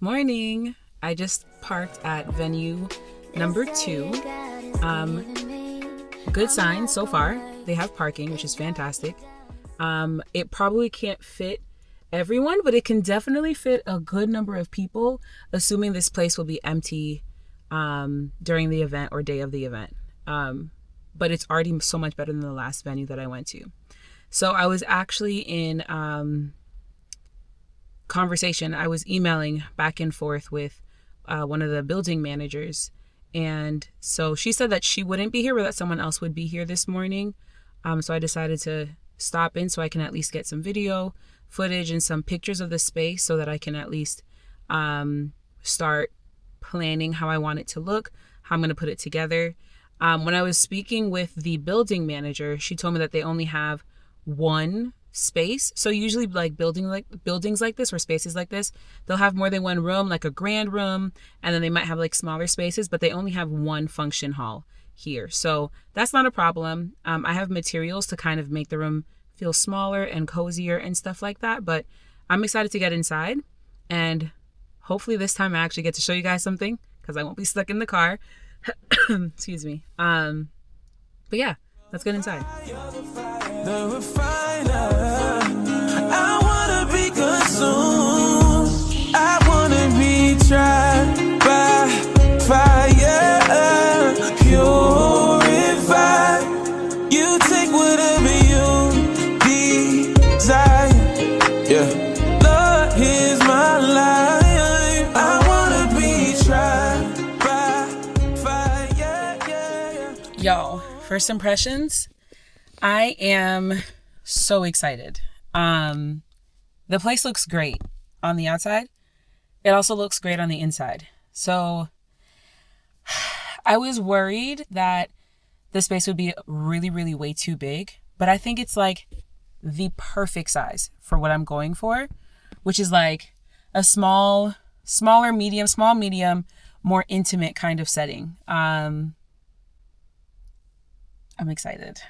Morning. I just parked at venue number 2. Good sign so far. They have parking, which is fantastic. It probably can't fit everyone, but it can definitely fit a good number of people, assuming this place will be empty during the event or day of the event. But it's already so much better than the last venue that I went to. So I was actually in conversation. I was emailing back and forth with one of the building managers. And so she said that she wouldn't be here, but that someone else would be here this morning. So I decided to stop in so I can at least get some video footage and some pictures of the space so that I can at least start planning how I want it to look, how I'm going to put it together. When I was speaking with the building manager, she told me that they only have one space. So usually like buildings like this or spaces like this, they'll have more than one room, like a grand room, and then they might have like smaller spaces, but they only have one function hall here. So that's not a problem. I have materials to kind of make the room feel smaller and cozier and stuff like that, but I'm excited to get inside, and hopefully this time I actually get to show you guys something because I won't be stuck in the car. Excuse me. But yeah, let's get inside. The refiner. I wanna be consumed. I wanna be tried by fire, purified. You take whatever you desire. Yeah. Lord, here's my life. I wanna be tried by fire. Yo, first impressions. I am so excited. The place looks great on the outside. It also looks great on the inside. So I was worried that the space would be really, really way too big, but I think it's like the perfect size for what I'm going for, which is like a small, medium, more intimate kind of setting. I'm excited.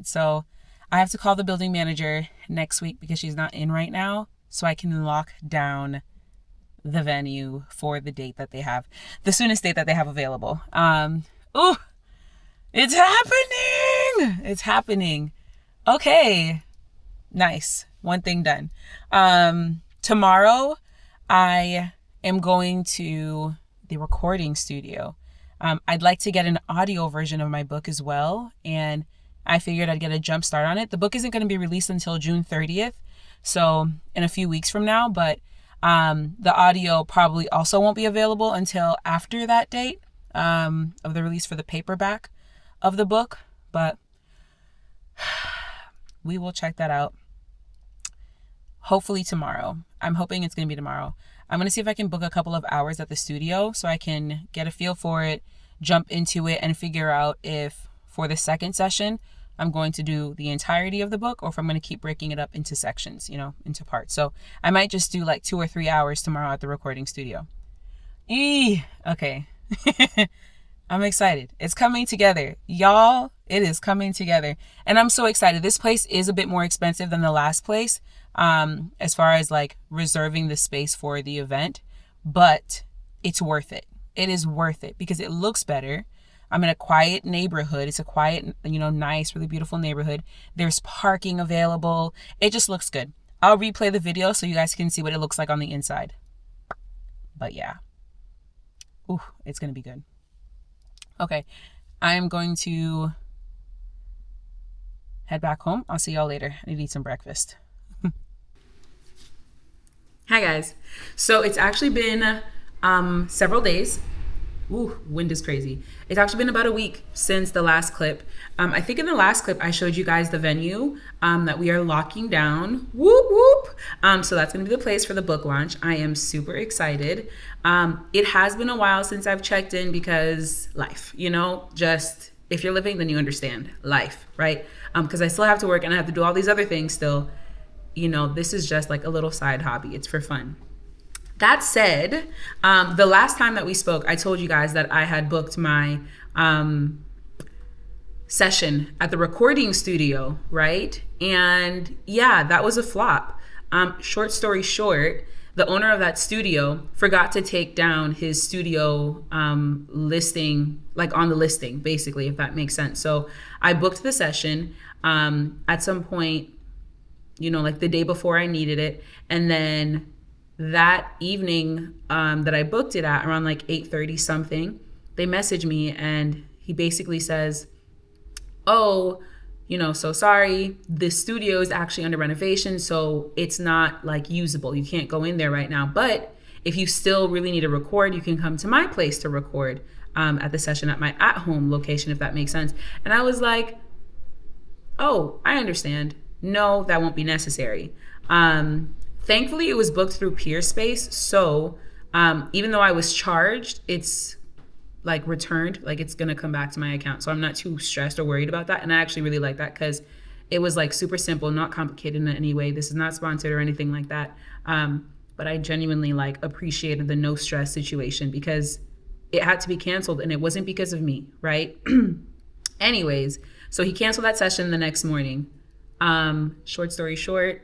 So I have to call the building manager next week because she's not in right now, so I can lock down the venue for the date that they have, the soonest date that they have available. It's happening. Okay, nice. One thing done. Tomorrow I am going to the recording studio. I'd like to get an audio version of my book as well, and I figured I'd get a jump start on it. The book isn't going to be released until June 30th, so in a few weeks from now, but the audio probably also won't be available until after that date of the release for the paperback of the book, but we will check that out. Hopefully tomorrow. I'm hoping it's going to be tomorrow. I'm going to see if I can book a couple of hours at the studio so I can get a feel for it, jump into it, and figure out if for the second session I'm going to do the entirety of the book or if I'm going to keep breaking it up into sections, into parts. So I might just do like 2 or 3 hours tomorrow at the recording studio. Okay. I'm excited. It's coming together. Y'all, it is coming together. And I'm so excited. This place is a bit more expensive than the last place, as far as like reserving the space for the event, but it's worth it. It is worth it because it looks better. I'm in a quiet neighborhood. It's a quiet, nice, really beautiful neighborhood. There's parking available. It just looks good. I'll replay the video so you guys can see what it looks like on the inside. But yeah. Ooh, it's going to be good. Okay. I'm going to head back home. I'll see y'all later. I need to eat some breakfast. Hi guys. So it's actually been several days. Ooh, wind is crazy. It's actually been about a week since the last clip. I think in the last clip I showed you guys the venue that we are locking down. Whoop whoop. So that's gonna be the place for the book launch. I am super excited. It has been a while since I've checked in because life, just if you're living, then you understand life, right? Because I still have to work and I have to do all these other things still. This is just like a little side hobby. It's for fun. That said, the last time that we spoke, I told you guys that I had booked my session at the recording studio, right? And yeah, that was a flop. Short story short, the owner of that studio forgot to take down his studio listing, like on the listing, basically, if that makes sense. So I booked the session at some point, like the day before I needed it. And then that evening that I booked it at around like 8:30 something, they messaged me and he basically says, oh, so sorry, the studio is actually under renovation, so it's not like usable. You can't go in there right now. But if you still really need to record, you can come to my place to record at the session at my at-home location, if that makes sense. And I was like, oh, I understand. No, that won't be necessary. Thankfully, it was booked through Peerspace. So even though I was charged, it's like returned, like it's gonna come back to my account. So I'm not too stressed or worried about that. And I actually really like that because it was like super simple, not complicated in any way. This is not sponsored or anything like that. But I genuinely like appreciated the no stress situation because it had to be canceled and it wasn't because of me, right? Anyways, so he canceled that session the next morning. Short story short,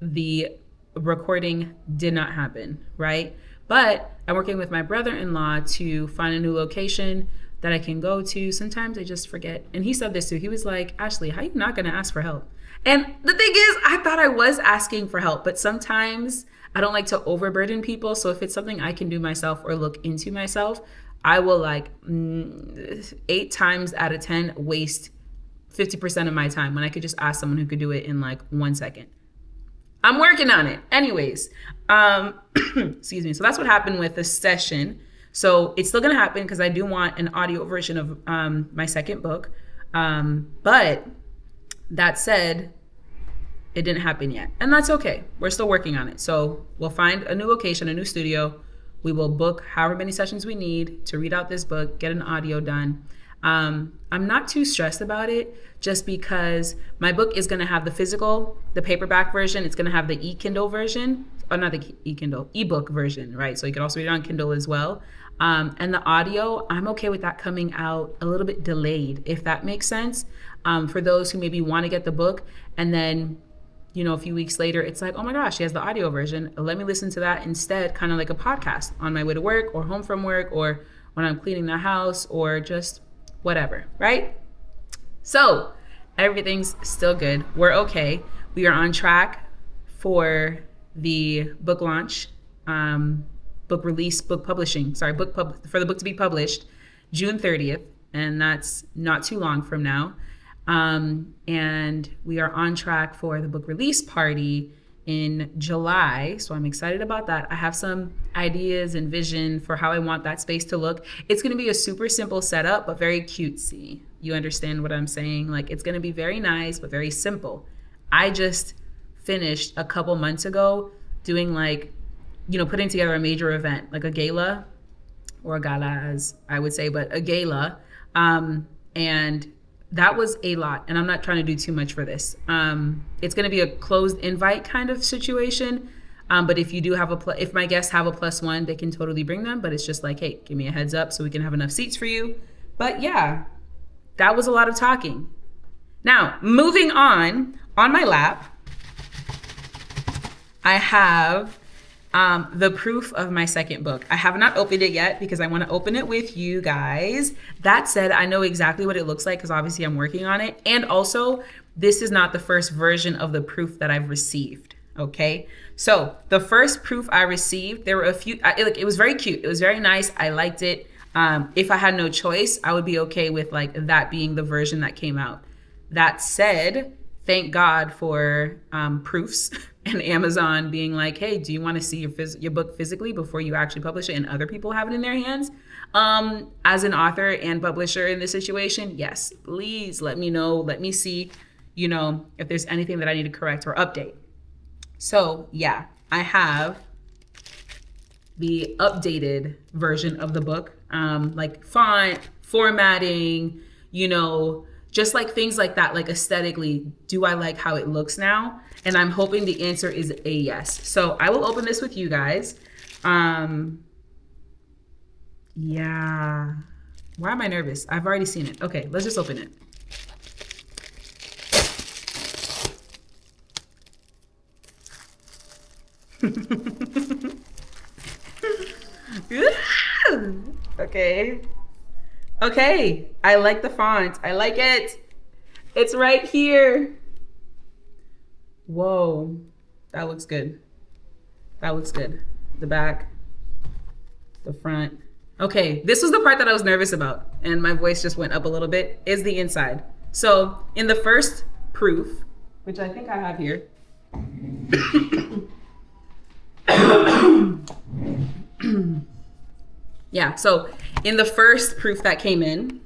the recording did not happen, right? But I'm working with my brother-in-law to find a new location that I can go to. Sometimes I just forget. And he said this too. He was like, Ashley, how are you not going to ask for help? And the thing is, I thought I was asking for help, but sometimes I don't like to overburden people. So if it's something I can do myself or look into myself, I will 8 times out of 10 waste 50% of my time when I could just ask someone who could do it in like 1 second. I'm working on it. Anyways, excuse me. So that's what happened with the session. So it's still going to happen because I do want an audio version of my second book. But that said, it didn't happen yet. And that's okay. We're still working on it. So we'll find a new location, a new studio. We will book however many sessions we need to read out this book, get an audio done. I'm not too stressed about it just because my book is going to have the physical, the paperback version. It's going to have the e-Kindle version, or not the e-Kindle, ebook version, right? So you can also read it on Kindle as well. And the audio, I'm okay with that coming out a little bit delayed, if that makes sense. For those who maybe want to get the book and then, a few weeks later, it's like, oh my gosh, she has the audio version. Let me listen to that instead, kind of like a podcast on my way to work or home from work or when I'm cleaning the house or just whatever, right? So everything's still good. We're okay. We are on track for the book launch, book release, book publishing, for the book to be published June 30th. And that's not too long from now. And we are on track for the book release party in July. So I'm excited about that. I have some ideas and vision for how I want that space to look. It's going to be a super simple setup, but very cutesy. You understand what I'm saying? Like, it's going to be very nice, but very simple. I just finished a couple months ago doing putting together a major event, like a gala, or a gala as I would say, but a gala. And that was a lot. And I'm not trying to do too much for this. It's going to be a closed invite kind of situation. But if you do have if my guests have a +1, they can totally bring them. But it's just like, hey, give me a heads up so we can have enough seats for you. But yeah, that was a lot of talking. Now, moving on my lap, I have the proof of my second book. I have not opened it yet because I want to open it with you guys. That said, I know exactly what it looks like because obviously I'm working on it. And also, this is not the first version of the proof that I've received. Okay, so the first proof I received, there were a few, it was very cute. It was very nice. I liked it. If I had no choice, I would be okay with that being the version that came out. That said, thank God for proofs and Amazon being like, hey, do you want to see your book physically before you actually publish it and other people have it in their hands? As an author and publisher in this situation, yes, please let me know. Let me see, if there's anything that I need to correct or update. So yeah, I have the updated version of the book, like font, formatting, just like things like that, like aesthetically, do I like how it looks now? And I'm hoping the answer is a yes. So I will open this with you guys. Yeah. Why am I nervous? I've already seen it. Okay, let's just open it. Okay. Okay. I like the font. I like it. It's right here. Whoa. That looks good. That looks good. The back, the front. Okay, this was the part that I was nervous about, and my voice just went up a little bit, is the inside. So in the first proof, which I think I have here, yeah, so in the first proof that came in,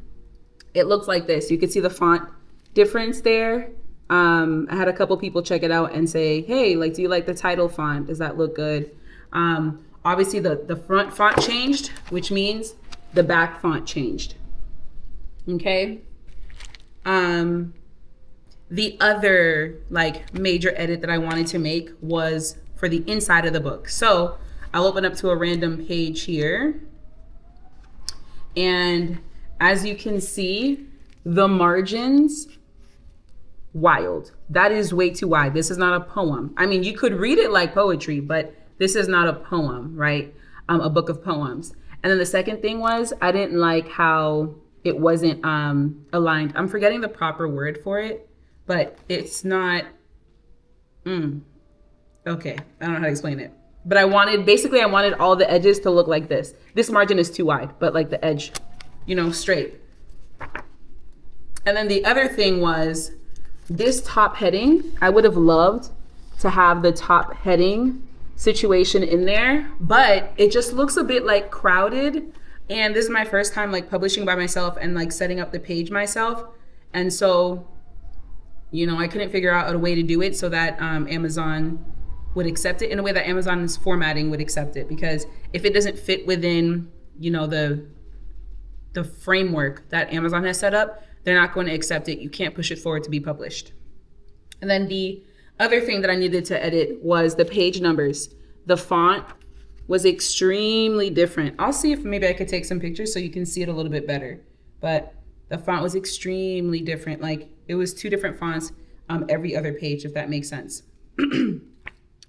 it looks like this. You can see the font difference there. I had a couple people check it out and say, hey, like, do you like the title font? Does that look good? Obviously the front font changed, which means the back font changed. Okay. The other like major edit that I wanted to make was for the inside of the book. So I'll open up to a random page here. And as you can see, the margins, wild. That is way too wide. This is not a poem. I mean, you could read it like poetry, but this is not a poem, right? A book of poems. And then the second thing was, I didn't like how it wasn't aligned. I'm forgetting the proper word for it, but it's not, okay, I don't know how to explain it. But I wanted all the edges to look like this. This margin is too wide, but like the edge, straight. And then the other thing was this top heading. I would have loved to have the top heading situation in there, but it just looks a bit like crowded. And this is my first time like publishing by myself and like setting up the page myself. And so, I couldn't figure out a way to do it so that Amazon would accept it in a way that Amazon's formatting would accept it. Because if it doesn't fit within, the framework that Amazon has set up, they're not going to accept it. You can't push it forward to be published. And then the other thing that I needed to edit was the page numbers. The font was extremely different. I'll see if maybe I could take some pictures so you can see it a little bit better. But the font was extremely different. Like it was two different fonts every other page, if that makes sense.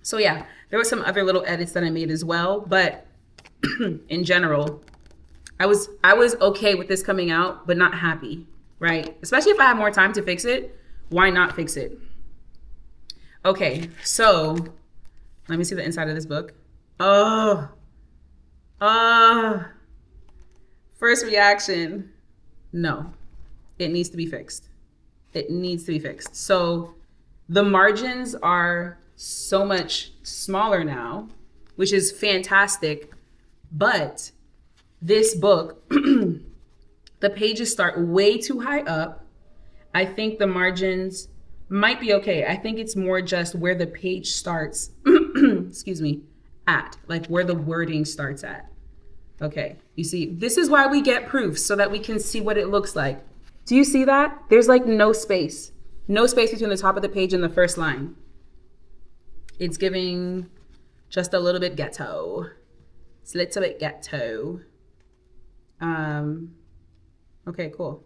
So yeah, there were some other little edits that I made as well. But in general, I was okay with this coming out, but not happy, right? Especially if I had more time to fix it. Why not fix it? Okay, so let me see the inside of this book. First reaction, no, it needs to be fixed. It needs to be fixed. So the margins are so much smaller now, which is fantastic. But this book, the pages start way too high up. I think the margins might be okay. I think it's more just where the page starts, at, like where the wording starts at. Okay, you see, this is why we get proofs, so that we can see what it looks like. Do you see that? There's like no space between the top of the page and the first line. It's giving just a little bit ghetto. It's a little bit ghetto. Okay, cool.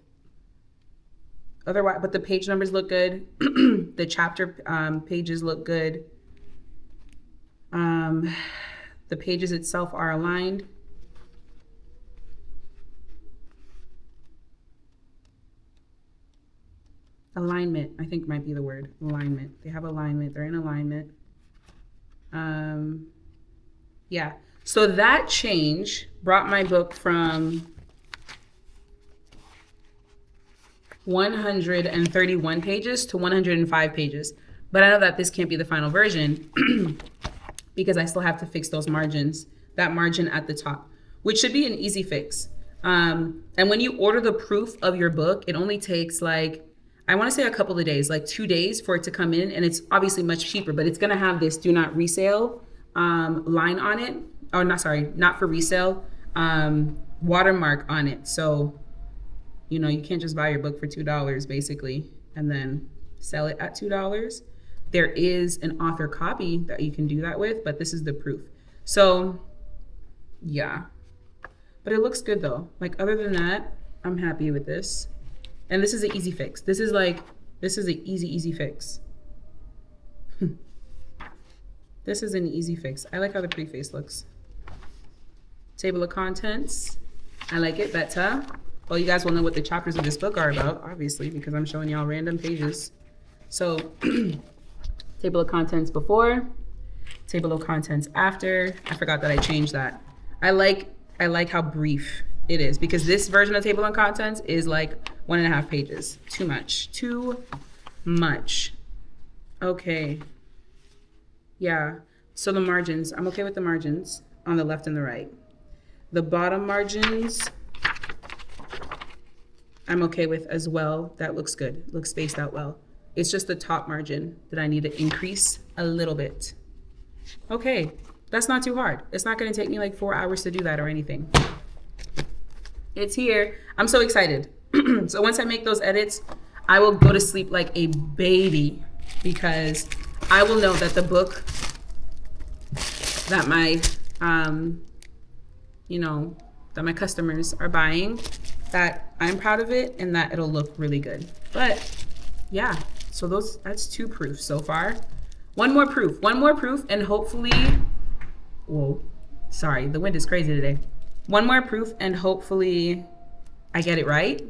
Otherwise, but the page numbers look good. The chapter pages look good. The pages itself are aligned. Alignment, I think might be the word. Alignment. They have alignment. They're in alignment. Yeah. So that change brought my book from 131 pages to 105 pages. But I know that this can't be the final version because I still have to fix those margins, that margin at the top, which should be an easy fix. And when you order the proof of your book, it only takes like, I want to say a couple of days, like 2 days for it to come in. And it's obviously much cheaper, but it's going to have this do not resale line on it. Oh, not for resale, watermark on it. So, you can't just buy your book for $2 basically and then sell it at $2. There is an author copy that you can do that with, but this is the proof. So yeah, but it looks good though. Like other than that, I'm happy with this. And this is an easy fix. This is an easy fix. This is an easy fix. I like how the preface looks. Table of contents. I like it better. Well, you guys will know what the chapters of this book are about, obviously, because I'm showing y'all random pages. So, table of contents before, table of contents after. I forgot that I changed that. I like how brief it is, because this version of table of contents is like 1.5 pages. Too much. Okay. Yeah. So the margins, I'm okay with the margins on the left and the right. The bottom margins, I'm okay with as well. That looks good. Looks spaced out well. It's just the top margin that I need to increase a little bit. Okay, that's not too hard. It's not gonna take me like 4 hours to do that or anything. It's here. I'm so excited. So once I make those edits, I will go to sleep like a baby, because I will know that the book that my, that my customers are buying, that I'm proud of it and that it'll look really good. But yeah, so that's 2 proofs so far. One more proof, and hopefully, whoa, sorry, the wind is crazy today. One more proof, and hopefully I get it right.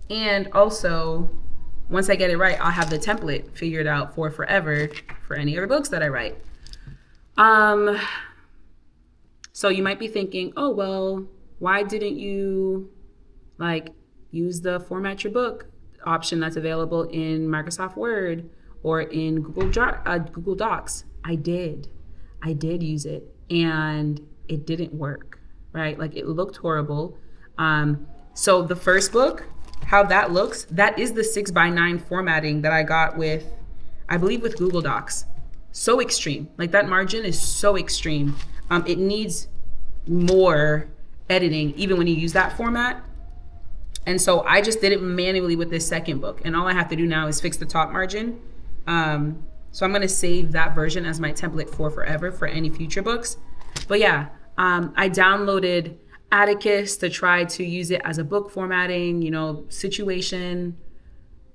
And also, once I get it right, I'll have the template figured out for forever for any other books that I write. So you might be thinking, oh, well, why didn't you use the format your book option that's available in Microsoft Word or in Google Docs? I did use it, and it didn't work, right? Like, it looked horrible. So the first book, how that looks, that is the 6:9 formatting that I got with, I believe, with Google Docs. So extreme, like that margin is so extreme. It needs more editing even when you use that format. And so I just did it manually with this second book, and all I have to do now is fix the top margin. So I'm gonna save that version as my template for forever for any future books. But yeah, I downloaded Atticus to try to use it as a book formatting, situation.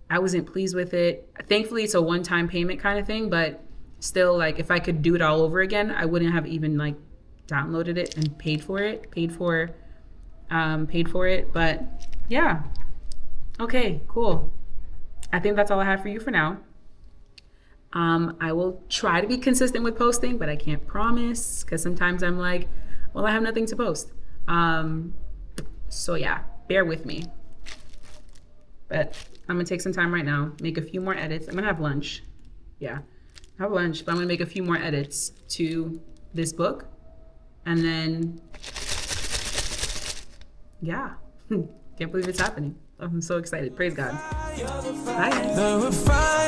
I wasn't pleased with it. Thankfully, it's a one-time payment kind of thing, but still, like, if I could do it all over again, I wouldn't have even downloaded it and paid for it. But yeah, okay, cool. I think that's all I have for you for now. I will try to be consistent with posting, but I can't promise, because sometimes I'm like, well, I have nothing to post. So yeah, bear with me. But I'm gonna take some time right now, make a few more edits. I'm gonna have lunch. Yeah, have lunch, but I'm gonna make a few more edits to this book. And then, yeah, can't believe it's happening. I'm so excited. Praise God. Bye.